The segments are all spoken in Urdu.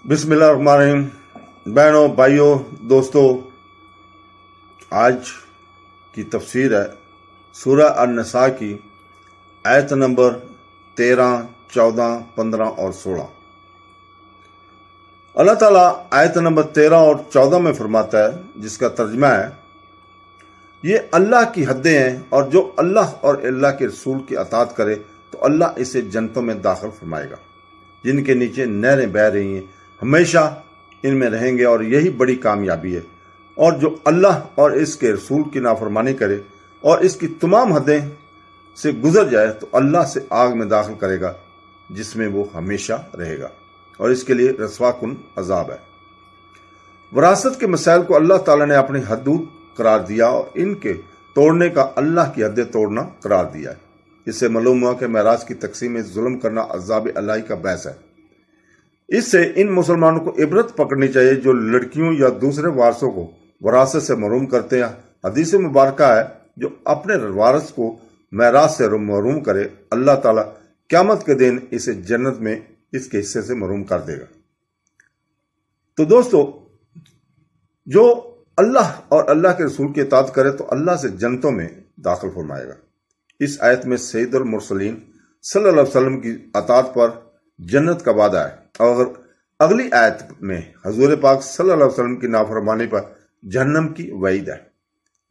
بسم اللہ الرحمن الرحیم۔ بہنوں، بھائیوں، دوستوں، آج کی تفسیر ہے سورہ النساء کی آیت نمبر 13، 14، 15 اور 16۔ اللہ تعالیٰ آیت نمبر 13 اور 14 میں فرماتا ہے، جس کا ترجمہ ہے، یہ اللہ کی حدیں ہیں اور جو اللہ اور اللہ کے رسول کی اطاعت کرے تو اللہ اسے جنتوں میں داخل فرمائے گا، جن کے نیچے نہریں بہہ رہی ہیں، ہمیشہ ان میں رہیں گے، اور یہی بڑی کامیابی ہے۔ اور جو اللہ اور اس کے رسول کی نافرمانی کرے اور اس کی تمام حدیں سے گزر جائے تو اللہ سے آگ میں داخل کرے گا، جس میں وہ ہمیشہ رہے گا، اور اس کے لیے رسوا کن عذاب ہے۔ وراثت کے مسائل کو اللہ تعالیٰ نے اپنی حدود قرار دیا اور ان کے توڑنے کا اللہ کی حدیں توڑنا قرار دیا ہے۔ اس سے معلوم ہوا کہ میراث کی تقسیم میں ظلم کرنا عذاب الہی کا باعث ہے۔ اس سے ان مسلمانوں کو عبرت پکڑنی چاہیے جو لڑکیوں یا دوسرے وارثوں کو وراثت سے محروم کرتے ہیں۔ حدیث مبارکہ ہے، جو اپنے وارث کو میراث سے محروم کرے، اللہ تعالیٰ قیامت کے دن اسے جنت میں اس کے حصے سے محروم کر دے گا۔ تو دوستو، جو اللہ اور اللہ کے رسول کی اطاعت کرے تو اللہ سے جنتوں میں داخل فرمائے گا۔ اس آیت میں سید المرسلین صلی اللہ علیہ وسلم کی اطاعت پر جنت کا وعدہ ہے، اور اگلی آیت میں حضور پاک صلی اللہ علیہ وسلم کی نافرمانی پر جہنم کی وعید ہے۔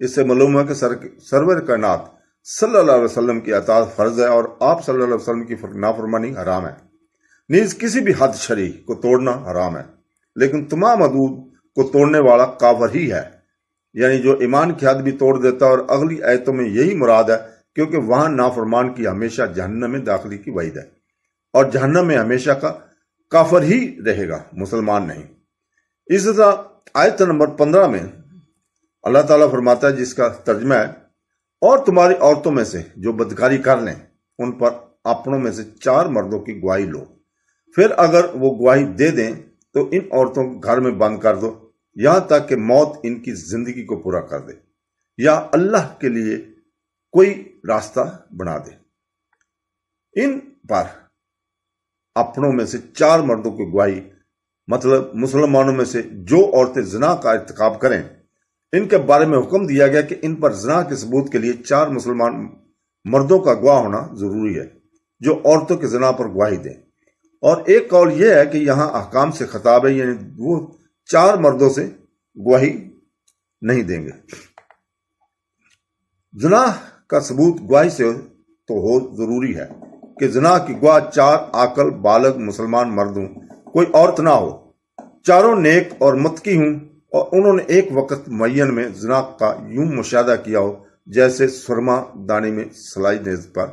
اس سے معلوم ہے کہ سرور کائنات صلی اللہ علیہ وسلم کی اطاعت فرض ہے اور آپ صلی اللہ علیہ وسلم کی نافرمانی حرام ہے۔ نیز کسی بھی حد شرعی کو توڑنا حرام ہے، لیکن تمام حدود کو توڑنے والا کافر ہی ہے، یعنی جو ایمان کی حد بھی توڑ دیتا ہے۔ اور اگلی آیتوں میں یہی مراد ہے، کیونکہ وہاں نافرمان کی ہمیشہ جہنم میں داخلی کی وعید ہے، اور جہنم میں ہمیشہ کا کافر ہی رہے گا، مسلمان نہیں۔ اس طرح آیت نمبر 15 میں اللہ تعالیٰ فرماتا ہے، جس کا ترجمہ ہے، اور تمہاری عورتوں میں سے جو بدکاری کر لیں ان پر اپنوں میں سے 4 مردوں کی گواہی لو، پھر اگر وہ گواہی دے دیں تو ان عورتوں کو گھر میں بند کر دو یہاں تک کہ موت ان کی زندگی کو پورا کر دے یا اللہ کے لیے کوئی راستہ بنا دے۔ ان پر اپنوں میں سے 4 مردوں کی گواہی، مطلب مسلمانوں میں سے جو عورتیں زنا کا ارتکاب کریں، ان کے بارے میں حکم دیا گیا کہ ان پر زنا کے ثبوت کے لیے 4 مسلمان مردوں کا گواہ ہونا ضروری ہے، جو عورتوں کے زنا پر گواہی دیں۔ اور ایک قول یہ ہے کہ یہاں احکام سے خطاب ہے، یعنی وہ 4 مردوں سے گواہی نہیں دیں گے۔ زنا کا ثبوت گواہی سے تو ہو ضروری ہے کہ زنا کی گواہ 4 عاقل بالغ مسلمان مرد ہوں، کوئی عورت نہ ہو، چاروں نیک اور متقی ہوں، اور انہوں نے ایک وقت معین میں زنا کا یوں مشاہدہ کیا ہو جیسے سرما دانے میں سلائی نیز پر۔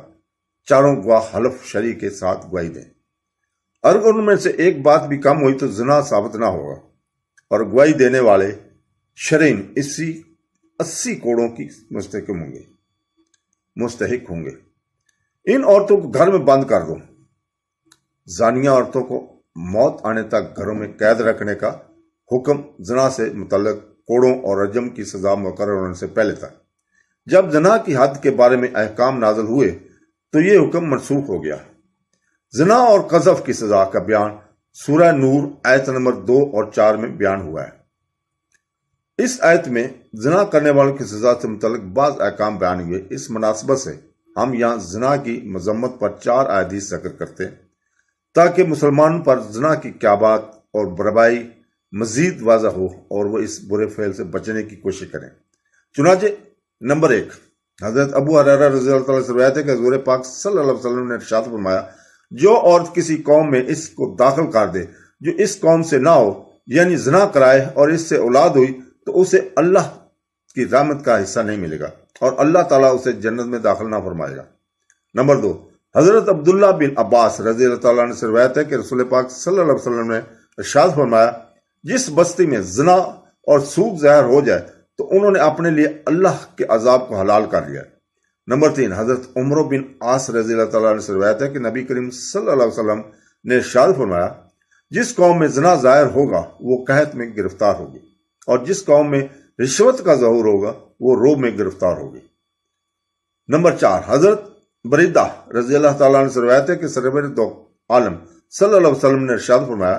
چاروں گواہ حلف شرعی کے ساتھ گواہی دیں۔ اگر ان میں سے ایک بات بھی کم ہوئی تو زنا ثابت نہ ہوگا، اور گواہی دینے والے شرعین 80 کوڑوں کی مستحق ہوں گے۔ ان عورتوں کو گھر میں بند کر دو۔ زانیہ عورتوں کو موت آنے تک گھروں میں قید رکھنے کا حکم زنا سے متعلق کوڑوں اور رجم کی سزا مقرر ہونے سے پہلے تھا۔ جب زنا کی حد کے بارے میں احکام نازل ہوئے تو یہ حکم منسوخ ہو گیا۔ زنا اور قذف کی سزا کا بیان سورہ نور آیت نمبر 2 اور 4 میں بیان ہوا ہے۔ اس آیت میں زنا کرنے والوں کی سزا سے متعلق بعض احکام بیان ہوئے۔ اس مناسبت سے ہم یہاں زنا کی مذمت پر 4 احادیث ذکر کرتے ہیں، تاکہ مسلمانوں پر زنا کی کیا بات اور بربائی مزید واضح ہو اور وہ اس برے فعل سے بچنے کی کوشش کریں۔ چنانچہ نمبر 1، حضرت ابو ہریرہ رضی اللہ تعالیٰ سے روایت ہے کہ حضور پاک صلی اللہ علیہ وسلم نے ارشاد فرمایا، جو عورت کسی قوم میں اس کو داخل کر دے جو اس قوم سے نہ ہو، یعنی زنا کرائے اور اس سے اولاد ہوئی، تو اسے اللہ کی رحمت کا حصہ نہیں ملے گا اور اللہ تعالیٰ اسے جنت میں داخل نہ فرمائے گا۔ نمبر 2، حضرت عبداللہ بن عباس رضی اللہ تعالیٰ عنہ سے روایت ہے کہ رسول پاک صلی اللہ علیہ وسلم نے ارشاد فرمایا، جس بستی میں زنا اور سود ظاہر ہو جائے تو انہوں نے اپنے لیے اللہ کے عذاب کو حلال کر لیا۔ نمبر 3، حضرت عمرو بن عاص رضی اللہ تعالیٰ عنہ سے روایت ہے کہ نبی کریم صلی اللہ علیہ وسلم نے ارشاد فرمایا، جس قوم میں زنا ظاہر ہوگا وہ قحط میں گرفتار ہوگی، اور جس قوم میں رشوت کا ظہور ہوگا وہ روب میں گرفتار ہوگی۔ نمبر 4، حضرت بریدہ رضی اللہ تعالیٰ عنہ سے روایت ہے کہ سرور دو عالم صلی اللہ علیہ وسلم نے ارشاد فرمایا،